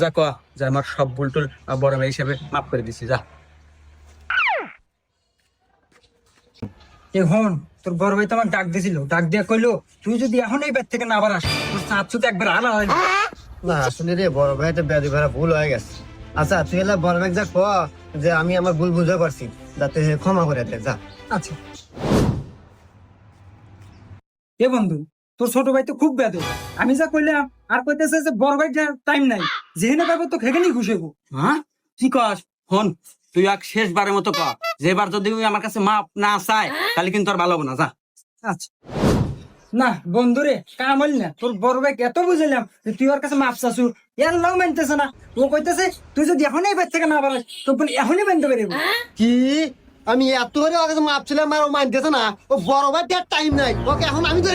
যা কয়া যে আমার সব ভুল টুল বড় ভাই হিসাবে মাফ করে দিছি যা। এখন তোর বড় ভাই তো আমার ডাক দিছিল, ডাক দিয়া কইলো তুই যদি এখন এই ব্যাগ থেকে না আবার আস তোর চাচ্ছু তো একবার আলা হয় না আসলে রে বড় ভাই একটা ব্যাধি ভরা ভুল হয়ে গেছে। আচ্ছা তুই এলা বড় ভাই যা কয়া যে আমি আমার ভুল বুঝতে পারছি, যাতে ক্ষমা করে দে যা। আচ্ছা এ বন্ধু, তোর ছোট ভাই তো খুব বেদে, আমি যা কইলাম আর কইতেছে যে বড় ভাই টাইম নাই, যেখানে পাবো তো খেকেনি ঘুষেবো। হ্যাঁ কি কস? হন তুই এক শেষবারের মতো ক, যেবার যদি তুই আমার কাছে মাপ না চায় তাহলে কিন্তু আর ভালো হবে না, যা। আচ্ছা না বন্ধুরে কাম হইল না, তোর বড় ভাই এত বুঝলাম যে তুই ওর কাছে মাপ চাচ্ছু, এর লাও মানতেছে না। ও কইতেছে তুই যদি এখন এই ব্যাগ থেকে না আবার আস তো এখনই মানতে পারবো। কি আমি এত করে ওর কাছে মাপ ছিলাম আর ও মানতেছে না? ও বড় ভাই টাইম নাই, ওকে এখন আমি